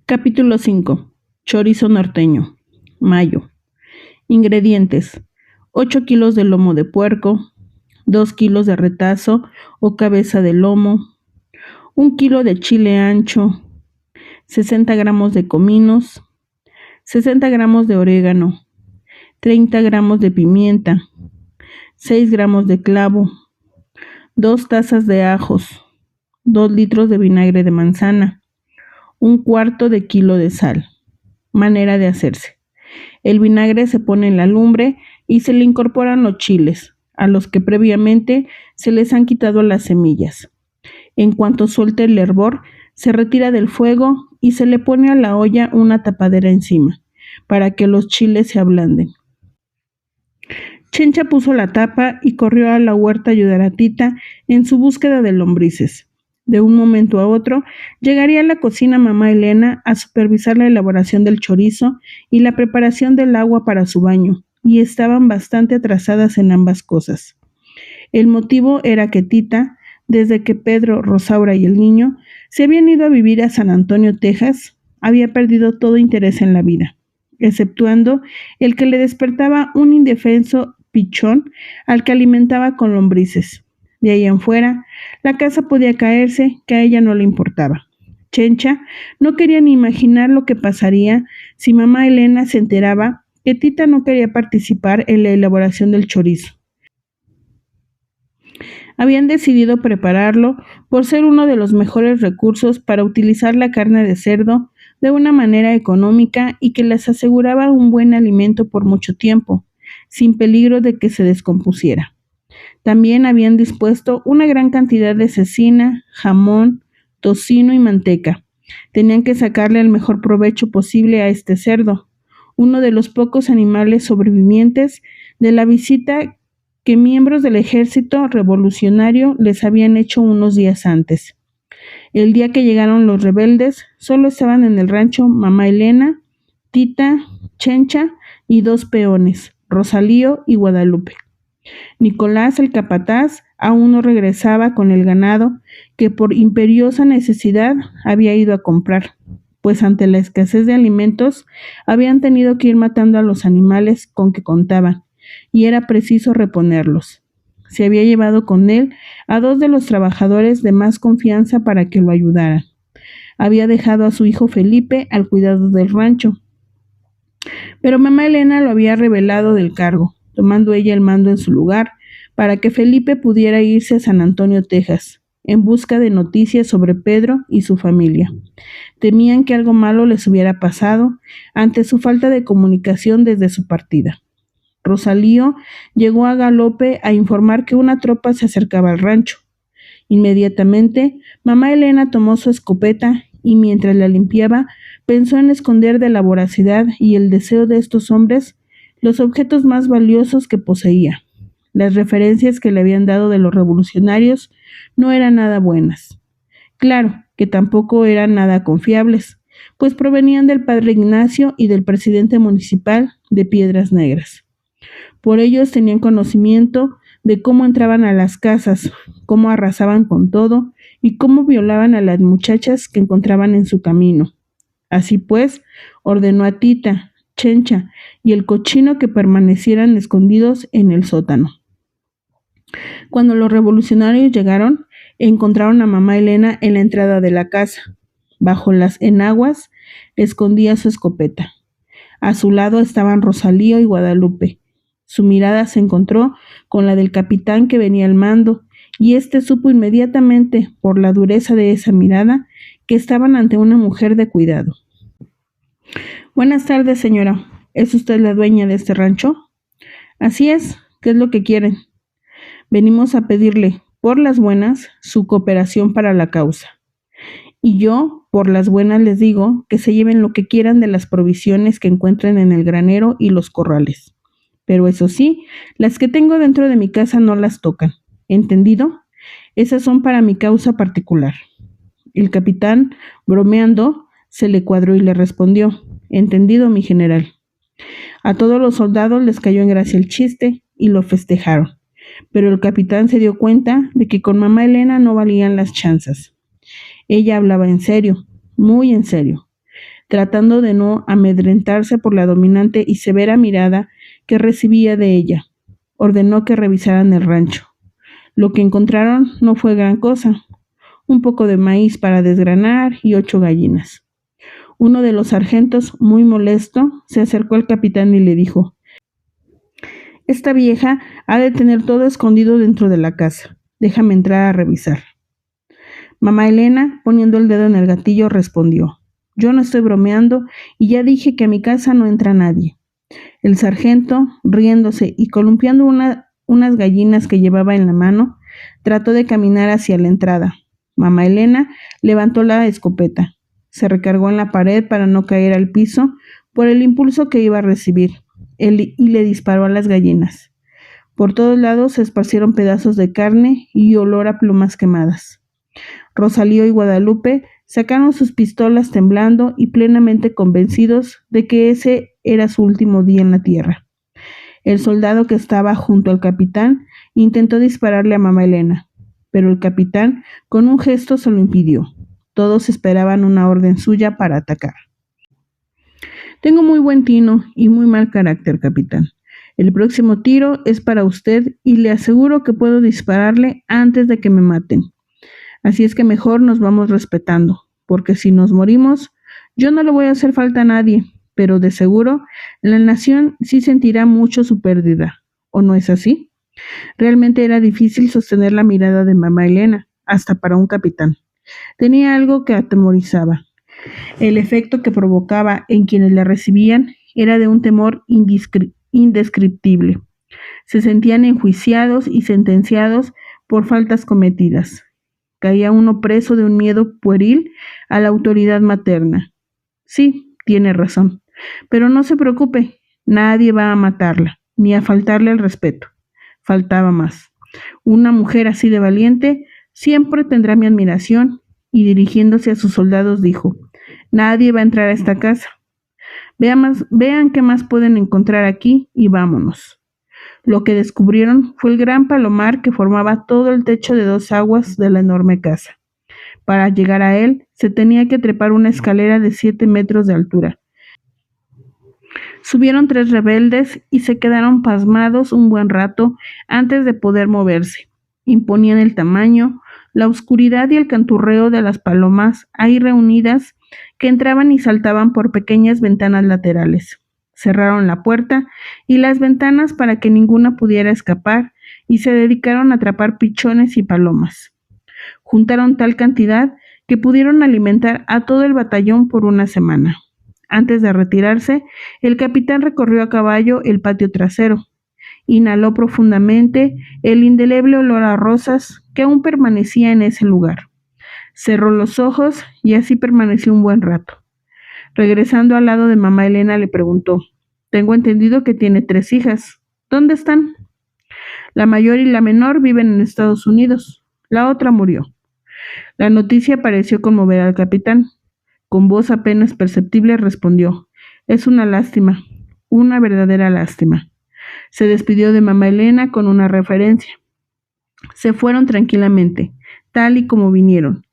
Capítulo 5. Chorizo norteño. Mayo. Ingredientes: 8 kilos de lomo de puerco, 2 kilos de retazo o cabeza de lomo, 1 kilo de chile ancho, 60 gramos de cominos, 60 gramos de orégano, 30 gramos de pimienta, 6 gramos de clavo, 2 tazas de ajos, 2 litros de vinagre de manzana, 1/4 de kilo de sal. Manera de hacerse: el vinagre se pone en la lumbre y se le incorporan los chiles, a los que previamente se les han quitado las semillas. En cuanto suelte el hervor, se retira del fuego y se le pone a la olla una tapadera encima, para que los chiles se ablanden. Chencha puso la tapa y corrió a la huerta a ayudar a Tita en su búsqueda de lombrices. De un momento a otro, llegaría a la cocina mamá Elena a supervisar la elaboración del chorizo y la preparación del agua para su baño, y estaban bastante atrasadas en ambas cosas. El motivo era que Tita, desde que Pedro, Rosaura y el niño se habían ido a vivir a San Antonio, Texas, había perdido todo interés en la vida, exceptuando el que le despertaba un indefenso pichón al que alimentaba con lombrices. De ahí en fuera, la casa podía caerse, que a ella no le importaba. Chencha no quería ni imaginar lo que pasaría si mamá Elena se enteraba que Tita no quería participar en la elaboración del chorizo. Habían decidido prepararlo por ser uno de los mejores recursos para utilizar la carne de cerdo de una manera económica y que les aseguraba un buen alimento por mucho tiempo, sin peligro de que se descompusiera. También habían dispuesto una gran cantidad de cecina, jamón, tocino y manteca. Tenían que sacarle el mejor provecho posible a este cerdo, uno de los pocos animales sobrevivientes de la visita que miembros del ejército revolucionario les habían hecho unos días antes. El día que llegaron los rebeldes, solo estaban en el rancho mamá Elena, Tita, Chencha y 2 peones, Rosalío y Guadalupe. Nicolás, el capataz, aún no regresaba con el ganado que por imperiosa necesidad había ido a comprar, pues ante la escasez de alimentos habían tenido que ir matando a los animales con que contaban, y era preciso reponerlos. Se había llevado con él a 2 de los trabajadores de más confianza para que lo ayudaran. Había dejado a su hijo Felipe al cuidado del rancho, pero mamá Elena lo había relevado del cargo, tomando ella el mando en su lugar, para que Felipe pudiera irse a San Antonio, Texas, en busca de noticias sobre Pedro y su familia. Temían que algo malo les hubiera pasado ante su falta de comunicación desde su partida. Rosalío llegó a galope a informar que una tropa se acercaba al rancho. Inmediatamente, mamá Elena tomó su escopeta y mientras la limpiaba, pensó en esconder de la voracidad y el deseo de estos hombres los objetos más valiosos que poseía. Las referencias que le habían dado de los revolucionarios no eran nada buenas. Claro que tampoco eran nada confiables, pues provenían del padre Ignacio y del presidente municipal de Piedras Negras. Por ellos tenían conocimiento de cómo entraban a las casas, cómo arrasaban con todo y cómo violaban a las muchachas que encontraban en su camino. Así pues, ordenó a Tita, Chencha y el cochino que permanecieran escondidos en el sótano. Cuando los revolucionarios llegaron, encontraron a mamá Elena en la entrada de la casa. Bajo las enaguas escondía su escopeta. A su lado estaban Rosalío y Guadalupe. Su mirada se encontró con la del capitán que venía al mando, y éste supo inmediatamente, por la dureza de esa mirada, que estaban ante una mujer de cuidado. Buenas tardes, señora. ¿Es usted la dueña de este rancho? Así es. ¿Qué es lo que quieren? Venimos a pedirle, por las buenas, su cooperación para la causa. Y yo, por las buenas, les digo que se lleven lo que quieran de las provisiones que encuentren en el granero y los corrales. Pero eso sí, las que tengo dentro de mi casa no las tocan. ¿Entendido? Esas son para mi causa particular. El capitán, bromeando, se le cuadró y le respondió: entendido, mi general. A todos los soldados les cayó en gracia el chiste y lo festejaron. Pero el capitán se dio cuenta de que con mamá Elena no valían las chanzas. Ella hablaba en serio, muy en serio. tratando de no amedrentarse por la dominante y severa mirada que recibía de ella. Ordenó que revisaran el rancho. Lo que encontraron no fue gran cosa: un poco de maíz para desgranar y 8 gallinas. Uno de los sargentos, muy molesto, se acercó al capitán y le dijo: «Esta vieja ha de tener todo escondido dentro de la casa. Déjame entrar a revisar». Mamá Elena, poniendo el dedo en el gatillo, respondió: «Yo no estoy bromeando y ya dije que a mi casa no entra nadie». El sargento, riéndose y columpiando unas gallinas que llevaba en la mano, trató de caminar hacia la entrada. Mamá Elena levantó la escopeta, se recargó en la pared para no caer al piso por el impulso que iba a recibir, y le disparó a las gallinas. Por todos lados se esparcieron pedazos de carne y olor a plumas quemadas. Rosalío y Guadalupe sacaron sus pistolas temblando y plenamente convencidos de que ese era su último día en la tierra. El soldado que estaba junto al capitán intentó dispararle a mamá Elena, pero el capitán con un gesto se lo impidió. Todos esperaban una orden suya para atacar. «Tengo muy buen tino y muy mal carácter, capitán. El próximo tiro es para usted y le aseguro que puedo dispararle antes de que me maten. Así es que mejor nos vamos respetando, porque si nos morimos, yo no le voy a hacer falta a nadie, pero de seguro la nación sí sentirá mucho su pérdida. ¿O no es así?». Realmente era difícil sostener la mirada de mamá Elena, hasta para un capitán. Tenía algo que atemorizaba. El efecto que provocaba en quienes la recibían era de un temor indescriptible. Se sentían enjuiciados y sentenciados por faltas cometidas. Caía uno preso de un miedo pueril a la autoridad materna. Sí, tiene razón, pero no se preocupe, nadie va a matarla, ni a faltarle el respeto. Faltaba más. Una mujer así de valiente siempre tendrá mi admiración, y dirigiéndose a sus soldados dijo: «Nadie va a entrar a esta casa. Vean qué más pueden encontrar aquí y vámonos». Lo que descubrieron fue el gran palomar que formaba todo el techo de 2 aguas de la enorme casa. Para llegar a él se tenía que trepar una escalera de 7 metros de altura. Subieron 3 rebeldes y se quedaron pasmados un buen rato antes de poder moverse. Imponían el tamaño, la oscuridad y el canturreo de las palomas ahí reunidas, que entraban y saltaban por pequeñas ventanas laterales. Cerraron la puerta y las ventanas para que ninguna pudiera escapar y se dedicaron a atrapar pichones y palomas. Juntaron tal cantidad que pudieron alimentar a todo el batallón por una semana. Antes de retirarse, el capitán recorrió a caballo el patio trasero. Inhaló profundamente el indeleble olor a rosas que aún permanecía en ese lugar. Cerró los ojos y así permaneció un buen rato. Regresando al lado de mamá Elena, le preguntó: «Tengo entendido que tiene 3 hijas. ¿Dónde están?». «La mayor y la menor viven en Estados Unidos. La otra murió». La noticia pareció conmover al capitán. Con voz apenas perceptible respondió: «Es una lástima, una verdadera lástima». Se despidió de mamá Elena con una reverencia. Se fueron tranquilamente, tal y como vinieron,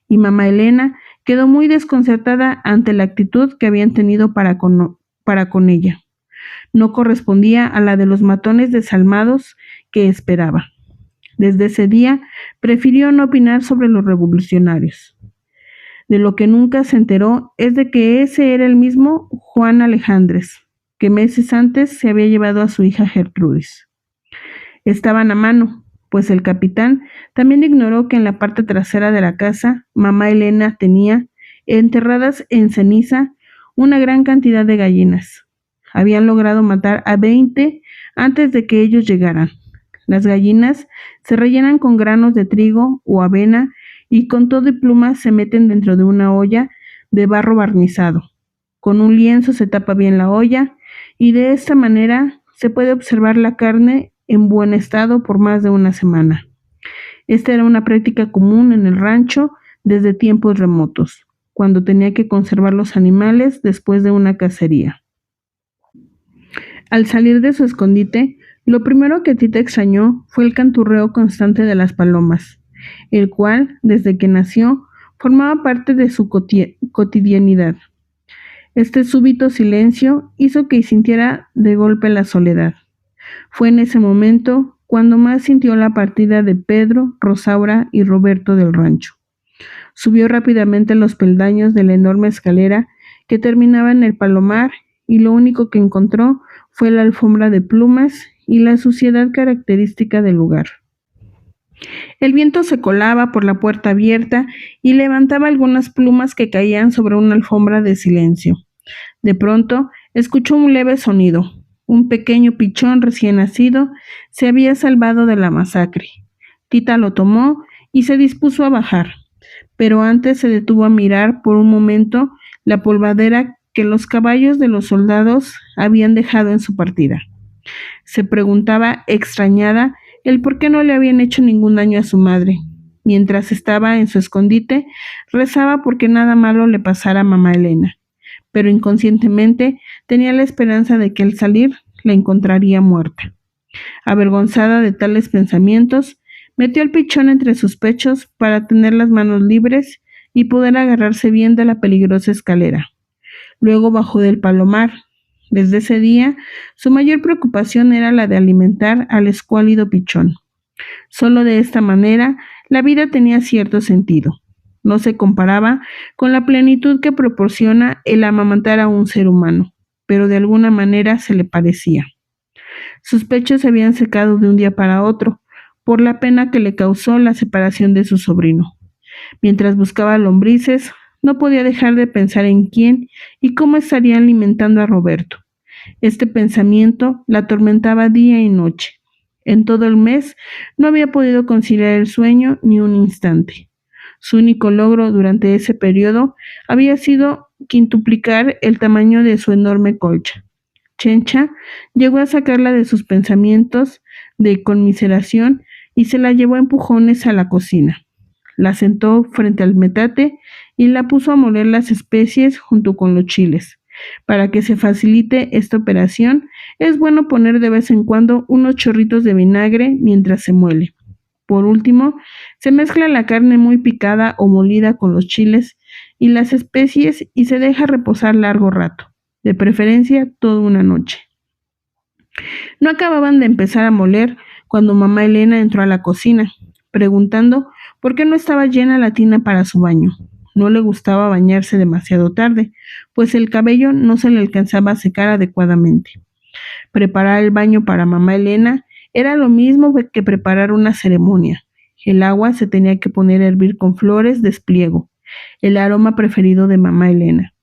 y mamá Elena quedó muy desconcertada ante la actitud que habían tenido para con ella. No correspondía a la de los matones desalmados que esperaba. Desde ese día prefirió no opinar sobre los revolucionarios. De lo que nunca se enteró es de que ese era el mismo Juan Alejandres, que meses antes se había llevado a su hija Gertrudis. Estaban a mano, pues el capitán también ignoró que en la parte trasera de la casa mamá Elena tenía, enterradas en ceniza, una gran cantidad de gallinas. Habían logrado matar a 20 antes de que ellos llegaran. Las gallinas se rellenan con granos de trigo o avena y con todo y plumas se meten dentro de una olla de barro barnizado. Con un lienzo se tapa bien la olla y de esta manera se puede observar la carne en buen estado por más de una semana. Esta era una práctica común en el rancho desde tiempos remotos, cuando tenía que conservar los animales después de una cacería. Al salir de su escondite, lo primero que Tita extrañó fue el canturreo constante de las palomas, el cual, desde que nació, formaba parte de su cotidianidad. Este súbito silencio hizo que sintiera de golpe la soledad. Fue en ese momento cuando más sintió la partida de Pedro, Rosaura y Roberto del rancho. Subió rápidamente los peldaños de la enorme escalera que terminaba en el palomar y lo único que encontró fue la alfombra de plumas y la suciedad característica del lugar. El viento se colaba por la puerta abierta y levantaba algunas plumas que caían sobre una alfombra de silencio. De pronto, escuchó un leve sonido. Un pequeño pichón recién nacido se había salvado de la masacre. Tita lo tomó y se dispuso a bajar, pero antes se detuvo a mirar por un momento la polvadera que los caballos de los soldados habían dejado en su partida. Se preguntaba, extrañada, el por qué no le habían hecho ningún daño a su madre. Mientras estaba en su escondite, rezaba porque nada malo le pasara a mamá Elena, pero inconscientemente tenía la esperanza de que al salir la encontraría muerta. Avergonzada de tales pensamientos, metió el pichón entre sus pechos para tener las manos libres y poder agarrarse bien de la peligrosa escalera. Luego bajó del palomar. Desde ese día, su mayor preocupación era la de alimentar al escuálido pichón. Solo de esta manera, la vida tenía cierto sentido. No se comparaba con la plenitud que proporciona el amamantar a un ser humano, pero de alguna manera se le parecía. Sus pechos se habían secado de un día para otro, por la pena que le causó la separación de su sobrino. Mientras buscaba lombrices, no podía dejar de pensar en quién y cómo estaría alimentando a Roberto. Este pensamiento la atormentaba día y noche. En todo el mes no había podido conciliar el sueño ni un instante. Su único logro durante ese periodo había sido quintuplicar el tamaño de su enorme colcha. Chencha llegó a sacarla de sus pensamientos de conmiseración y se la llevó a empujones a la cocina. La sentó frente al metate y la puso a moler las especies junto con los chiles. Para que se facilite esta operación, es bueno poner de vez en cuando unos chorritos de vinagre mientras se muele. Por último, se mezcla la carne muy picada o molida con los chiles y las especies y se deja reposar largo rato, de preferencia toda una noche. No acababan de empezar a moler cuando mamá Elena entró a la cocina, preguntando por qué no estaba llena la tina para su baño. No le gustaba bañarse demasiado tarde, pues el cabello no se le alcanzaba a secar adecuadamente. Preparar el baño para mamá Elena era lo mismo que preparar una ceremonia. El agua se tenía que poner a hervir con flores de espliego, el aroma preferido de mamá Elena.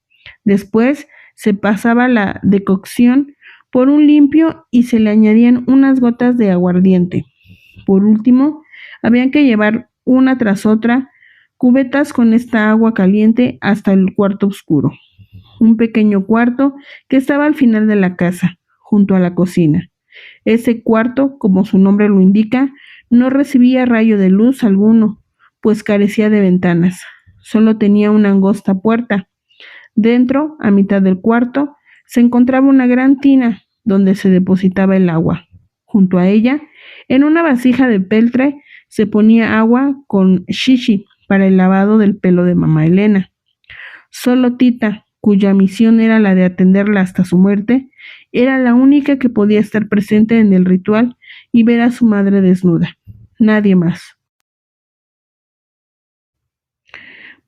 Después se pasaba la decocción por un limpio y se le añadían unas gotas de aguardiente. Por último, habían que llevar una tras otra cubetas con esta agua caliente hasta el cuarto oscuro, un pequeño cuarto que estaba al final de la casa, junto a la cocina. Ese cuarto, como su nombre lo indica, no recibía rayo de luz alguno, pues carecía de ventanas. Solo tenía una angosta puerta. Dentro, a mitad del cuarto, se encontraba una gran tina donde se depositaba el agua. Junto a ella, en una vasija de peltre, se ponía agua con shishi para el lavado del pelo de mamá Elena. Solo Tita, cuya misión era la de atenderla hasta su muerte, era la única que podía estar presente en el ritual y ver a su madre desnuda. Nadie más.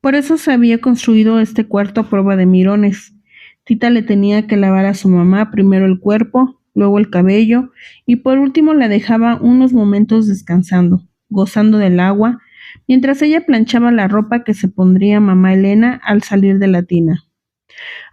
Por eso se había construido este cuarto a prueba de mirones. Tita le tenía que lavar a su mamá primero el cuerpo, luego el cabello y por último la dejaba unos momentos descansando, gozando del agua, mientras ella planchaba la ropa que se pondría mamá Elena al salir de la tina.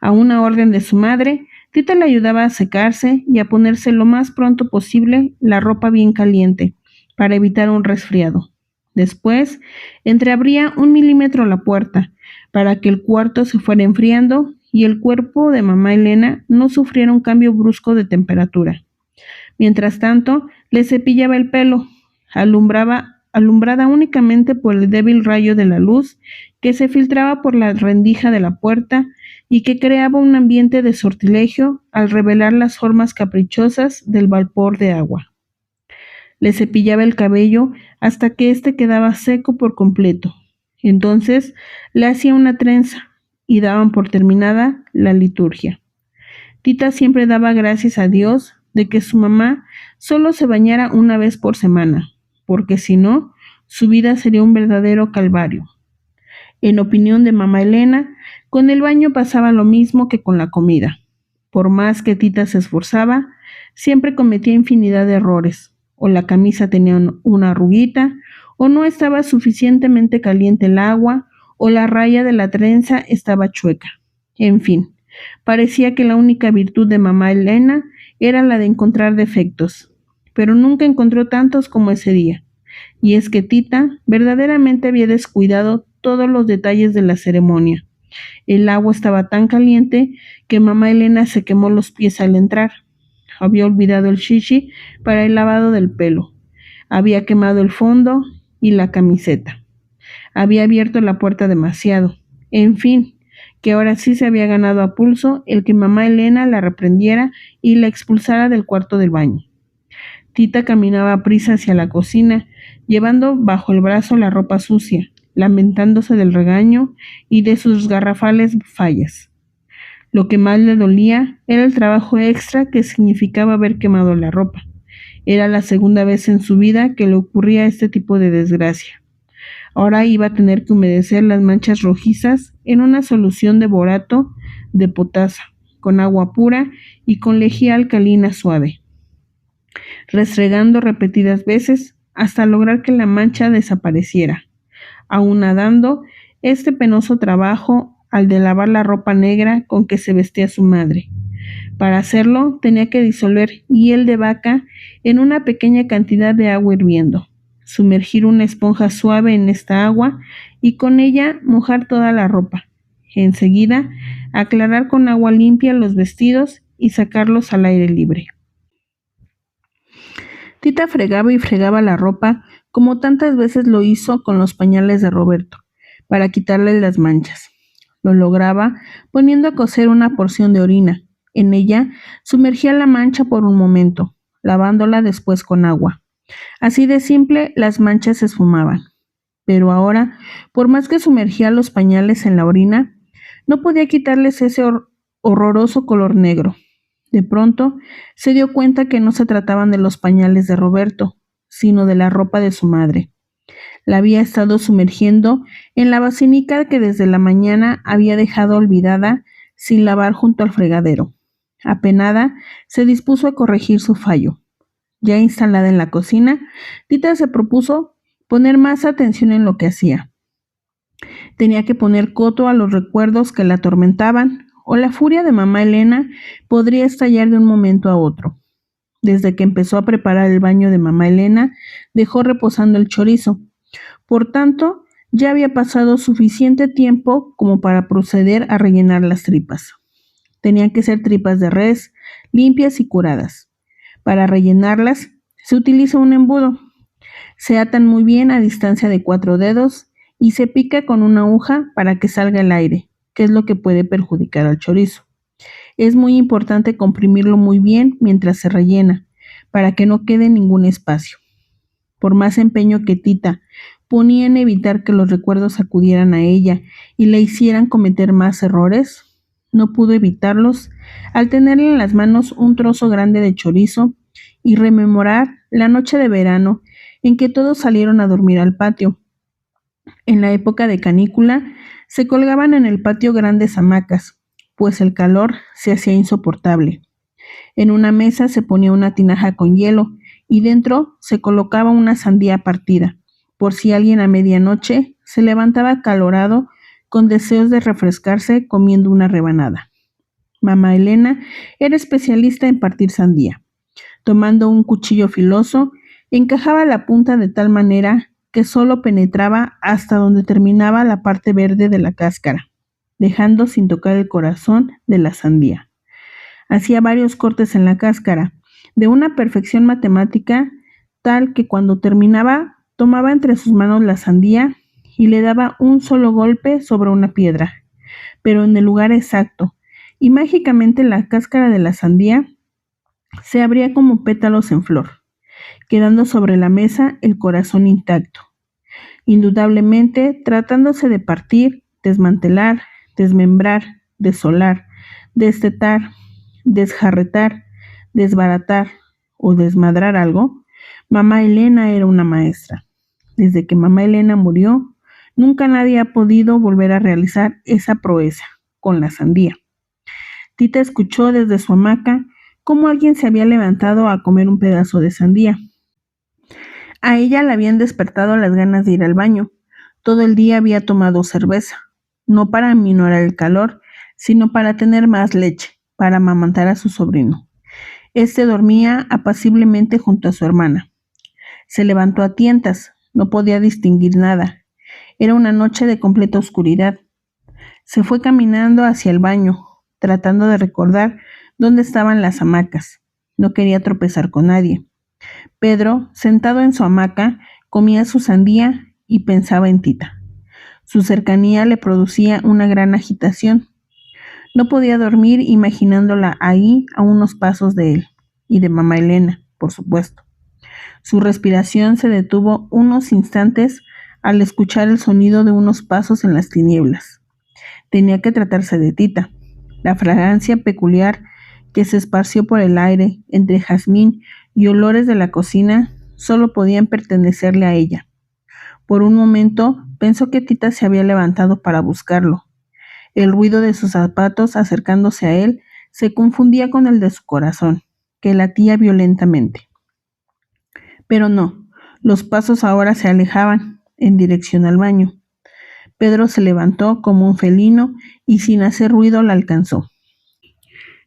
A una orden de su madre, Tita le ayudaba a secarse y a ponerse lo más pronto posible la ropa bien caliente, para evitar un resfriado. Después, entreabría 1 milímetro la puerta, para que el cuarto se fuera enfriando y el cuerpo de mamá Elena no sufriera un cambio brusco de temperatura. Mientras tanto, le cepillaba el pelo, alumbrada únicamente por el débil rayo de la luz que se filtraba por la rendija de la puerta y que creaba un ambiente de sortilegio al revelar las formas caprichosas del vapor de agua. Le cepillaba el cabello hasta que éste quedaba seco por completo. Entonces le hacía una trenza, y daban por terminada la liturgia. Tita siempre daba gracias a Dios de que su mamá solo se bañara una vez por semana, porque si no, su vida sería un verdadero calvario. En opinión de mamá Elena, con el baño pasaba lo mismo que con la comida. Por más que Tita se esforzaba, siempre cometía infinidad de errores. O la camisa tenía una arruguita, o no estaba suficientemente caliente el agua, o la raya de la trenza estaba chueca. En fin, parecía que la única virtud de mamá Elena era la de encontrar defectos, pero nunca encontró tantos como ese día. Y es que Tita verdaderamente había descuidado todos los detalles de la ceremonia. El agua estaba tan caliente que mamá Elena se quemó los pies al entrar. Había olvidado el shishi para el lavado del pelo. Había quemado el fondo y la camiseta. Había abierto la puerta demasiado. En fin, que ahora sí se había ganado a pulso el que mamá Elena la reprendiera y la expulsara del cuarto del baño. Tita caminaba a prisa hacia la cocina, llevando bajo el brazo la ropa sucia, lamentándose del regaño y de sus garrafales fallas. Lo que más le dolía era el trabajo extra que significaba haber quemado la ropa. Era la segunda vez en su vida que le ocurría este tipo de desgracia. Ahora iba a tener que humedecer las manchas rojizas en una solución de borato de potasa, con agua pura y con lejía alcalina suave, restregando repetidas veces hasta lograr que la mancha desapareciera, aunadando este penoso trabajo al de lavar la ropa negra con que se vestía su madre. Para hacerlo tenía que disolver hiel de vaca en una pequeña cantidad de agua hirviendo, sumergir una esponja suave en esta agua y con ella mojar toda la ropa. Enseguida, aclarar con agua limpia los vestidos y sacarlos al aire libre. Tita fregaba y fregaba la ropa como tantas veces lo hizo con los pañales de Roberto, para quitarle las manchas. Lo lograba poniendo a cocer una porción de orina. En ella sumergía la mancha por un momento, lavándola después con agua. Así de simple, las manchas se esfumaban. Pero ahora, por más que sumergía los pañales en la orina, no podía quitarles ese horroroso color negro. De pronto, se dio cuenta que no se trataban de los pañales de Roberto, sino de la ropa de su madre. La había estado sumergiendo en la basinica que desde la mañana había dejado olvidada sin lavar junto al fregadero. Apenada, se dispuso a corregir su fallo. Ya instalada en la cocina, Tita se propuso poner más atención en lo que hacía. Tenía que poner coto a los recuerdos que la atormentaban, o la furia de mamá Elena podría estallar de un momento a otro. Desde que empezó a preparar el baño de mamá Elena, dejó reposando el chorizo. Por tanto, ya había pasado suficiente tiempo como para proceder a rellenar las tripas. Tenían que ser tripas de res, limpias y curadas. Para rellenarlas, se utiliza un embudo. Se atan muy bien a distancia de 4 dedos y se pica con una aguja para que salga el aire, que es lo que puede perjudicar al chorizo. Es muy importante comprimirlo muy bien mientras se rellena, para que no quede ningún espacio. Por más empeño que Tita ponía en evitar que los recuerdos acudieran a ella y le hicieran cometer más errores, no pudo evitarlos al tenerle en las manos un trozo grande de chorizo y rememorar la noche de verano en que todos salieron a dormir al patio. En la época de canícula se colgaban en el patio grandes hamacas, pues el calor se hacía insoportable. En una mesa se ponía una tinaja con hielo y dentro se colocaba una sandía partida, por si alguien a medianoche se levantaba acalorado con deseos de refrescarse comiendo una rebanada. Mamá Elena era especialista en partir sandía. Tomando un cuchillo filoso, encajaba la punta de tal manera que solo penetraba hasta donde terminaba la parte verde de la cáscara, dejando sin tocar el corazón de la sandía. Hacía varios cortes en la cáscara, de una perfección matemática tal que cuando terminaba, tomaba entre sus manos la sandía y le daba un solo golpe sobre una piedra, pero en el lugar exacto, y mágicamente la cáscara de la sandía se abría como pétalos en flor, quedando sobre la mesa el corazón intacto. Indudablemente, tratándose de partir, desmantelar, desmembrar, desolar, destetar, desjarretar, desbaratar o desmadrar algo, mamá Elena era una maestra. Desde que mamá Elena murió, nunca nadie ha podido volver a realizar esa proeza con la sandía. Tita escuchó desde su hamaca cómo alguien se había levantado a comer un pedazo de sandía. A ella le habían despertado las ganas de ir al baño. Todo el día había tomado cerveza, no para aminorar el calor, sino para tener más leche, para amamantar a su sobrino. Este dormía apaciblemente junto a su hermana. Se levantó a tientas, no podía distinguir nada. Era una noche de completa oscuridad. Se fue caminando hacia el baño, tratando de recordar dónde estaban las hamacas. No quería tropezar con nadie. Pedro, sentado en su hamaca, comía su sandía y pensaba en Tita. Su cercanía le producía una gran agitación. No podía dormir imaginándola ahí a unos pasos de él, y de mamá Elena, por supuesto. Su respiración se detuvo unos instantes al escuchar el sonido de unos pasos en las tinieblas. Tenía que tratarse de Tita. La fragancia peculiar que se esparció por el aire entre jazmín y olores de la cocina solo podían pertenecerle a ella. Por un momento pensó que Tita se había levantado para buscarlo. El ruido de sus zapatos acercándose a él se confundía con el de su corazón, que latía violentamente. Pero no, los pasos ahora se alejaban en dirección al baño. Pedro se levantó como un felino y sin hacer ruido la alcanzó.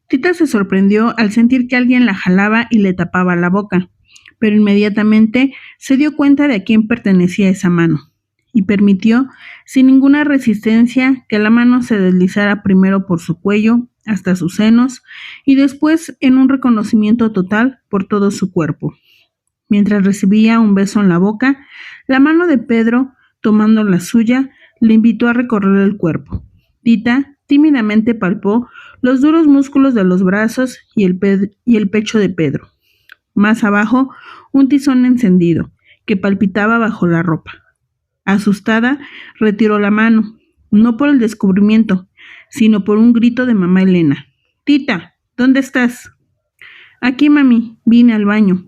Tita se sorprendió al sentir que alguien la jalaba y le tapaba la boca, pero inmediatamente se dio cuenta de a quién pertenecía esa mano, y permitió, sin ninguna resistencia, que la mano se deslizara primero por su cuello hasta sus senos y después, en un reconocimiento total, por todo su cuerpo. Mientras recibía un beso en la boca, la mano de Pedro, tomando la suya, le invitó a recorrer el cuerpo. Tita tímidamente palpó los duros músculos de los brazos y el pecho de Pedro. Más abajo, un tizón encendido, que palpitaba bajo la ropa. Asustada, retiró la mano, no por el descubrimiento, sino por un grito de mamá Elena. «Tita, ¿dónde estás?» «Aquí, mami, vine al baño».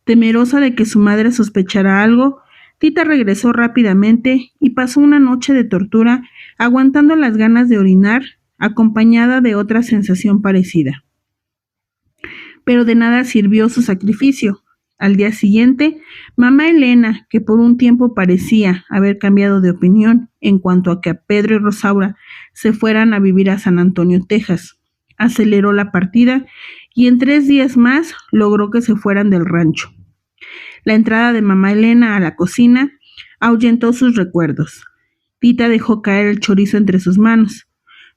Temerosa de que su madre sospechara algo, Tita regresó rápidamente y pasó una noche de tortura aguantando las ganas de orinar, acompañada de otra sensación parecida. Pero de nada sirvió su sacrificio. Al día siguiente, mamá Elena, que por un tiempo parecía haber cambiado de opinión en cuanto a que Pedro y Rosaura se fueran a vivir a San Antonio, Texas, aceleró la partida y en 3 días más logró que se fueran del rancho. La entrada de mamá Elena a la cocina ahuyentó sus recuerdos. Tita dejó caer el chorizo entre sus manos.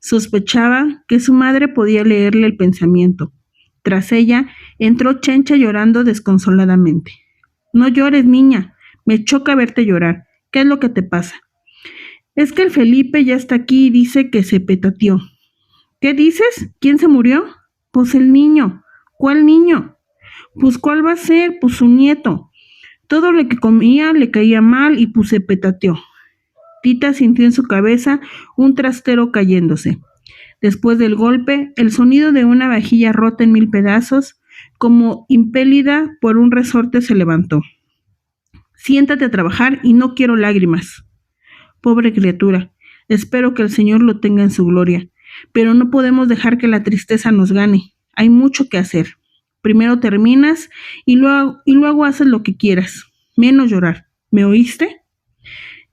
Sospechaba que su madre podía leerle el pensamiento. Tras ella, entró Chencha llorando desconsoladamente. «No llores, niña. Me choca verte llorar. ¿Qué es lo que te pasa?» «Es que el Felipe ya está aquí y dice que se petateó». «¿Qué dices? ¿Quién se murió?» «Pues el niño». «¿Cuál niño?» «Pues ¿cuál va a ser? Pues su nieto. Todo lo que comía le caía mal y pues se petateó». Tita sintió en su cabeza un trastero cayéndose. Después del golpe, el sonido de una vajilla rota en 1000 pedazos, como impelida por un resorte, se levantó. «Siéntate a trabajar y no quiero lágrimas». «Pobre criatura, espero que el Señor lo tenga en su gloria, pero no podemos dejar que la tristeza nos gane. Hay mucho que hacer. Primero terminas y luego haces lo que quieras, menos llorar. ¿Me oíste?»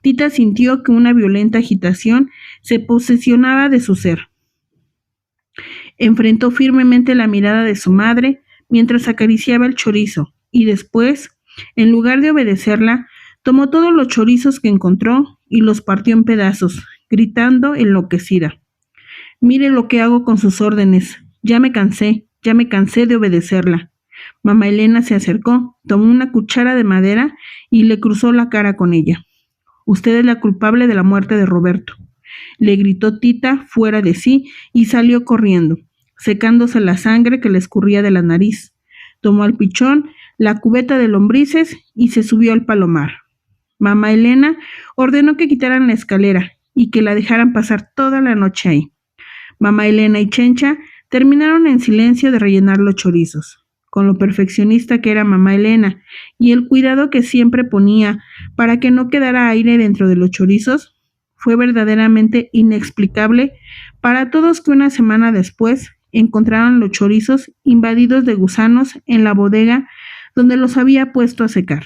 Tita sintió que una violenta agitación se posesionaba de su ser. Enfrentó firmemente la mirada de su madre mientras acariciaba el chorizo y después, en lugar de obedecerla, tomó todos los chorizos que encontró y los partió en pedazos, gritando enloquecida. «Mire lo que hago con sus órdenes. Ya me cansé de obedecerla». Mamá Elena se acercó, tomó una cuchara de madera y le cruzó la cara con ella. «Usted es la culpable de la muerte de Roberto», le gritó Tita fuera de sí y salió corriendo, secándose la sangre que le escurría de la nariz. Tomó al pichón, la cubeta de lombrices y se subió al palomar. Mamá Elena ordenó que quitaran la escalera y que la dejaran pasar toda la noche ahí. Mamá Elena y Chencha terminaron en silencio de rellenar los chorizos. Con lo perfeccionista que era mamá Elena y el cuidado que siempre ponía para que no quedara aire dentro de los chorizos, fue verdaderamente inexplicable para todos que una semana después encontraron los chorizos invadidos de gusanos en la bodega donde los había puesto a secar.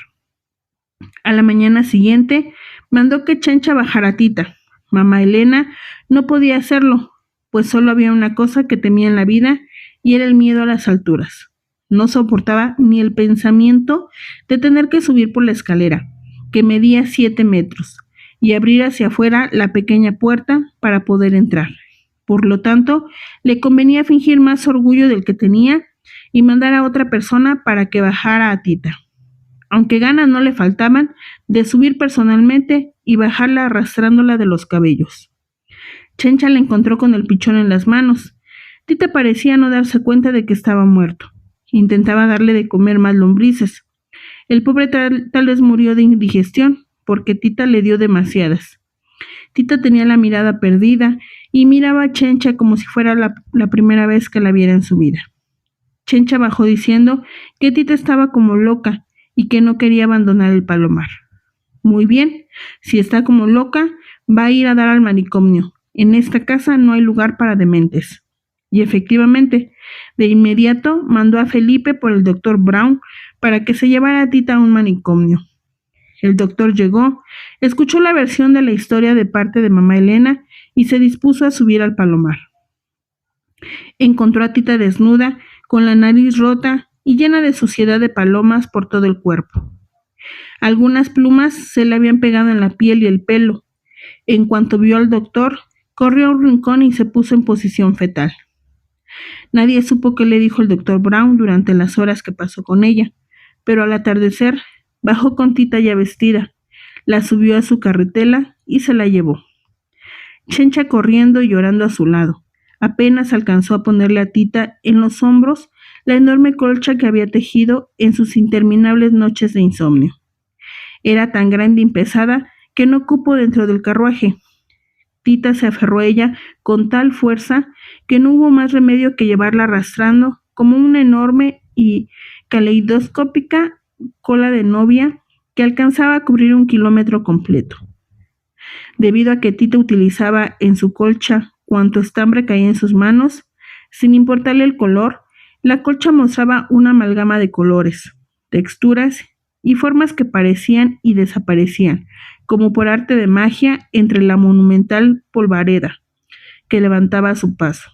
A la mañana siguiente mandó que Chencha bajara a Tita. Mamá Elena no podía hacerlo, pues solo había una cosa que temía en la vida y era el miedo a las alturas. No soportaba ni el pensamiento de tener que subir por la escalera, que medía 7 metros, y abrir hacia afuera la pequeña puerta para poder entrar. Por lo tanto, le convenía fingir más orgullo del que tenía y mandar a otra persona para que bajara a Tita. Aunque ganas no le faltaban de subir personalmente y bajarla arrastrándola de los cabellos. Chencha la encontró con el pichón en las manos. Tita parecía no darse cuenta de que estaba muerto. Intentaba darle de comer más lombrices. El pobre tal vez murió de indigestión, porque Tita le dio demasiadas. Tita tenía la mirada perdida y miraba a Chencha como si fuera la primera vez que la viera en su vida. Chencha bajó diciendo que Tita estaba como loca y que no quería abandonar el palomar. Muy bien, si está como loca, va a ir a dar al manicomio. En esta casa no hay lugar para dementes. Y efectivamente, de inmediato mandó a Felipe por el doctor Brown para que se llevara a Tita a un manicomio. El doctor llegó, escuchó la versión de la historia de parte de mamá Elena y se dispuso a subir al palomar. Encontró a Tita desnuda, con la nariz rota y llena de suciedad de palomas por todo el cuerpo. Algunas plumas se le habían pegado en la piel y el pelo. En cuanto vio al doctor, corrió a un rincón y se puso en posición fetal. Nadie supo qué le dijo el doctor Brown durante las horas que pasó con ella, pero al atardecer bajó con Tita ya vestida, la subió a su carretela y se la llevó. Chencha corriendo y llorando a su lado. Apenas alcanzó a ponerle a Tita en los hombros la enorme colcha que había tejido en sus interminables noches de insomnio. Era tan grande y pesada que no cupo dentro del carruaje. Tita se aferró a ella con tal fuerza que no hubo más remedio que llevarla arrastrando como una enorme y caleidoscópica cola de novia que alcanzaba a cubrir 1 kilómetro completo. Debido a que Tita utilizaba en su colcha cuanto estambre caía en sus manos, sin importarle el color, la colcha mostraba una amalgama de colores, texturas y formas que parecían y desaparecían, como por arte de magia, entre la monumental polvareda que levantaba a su paso.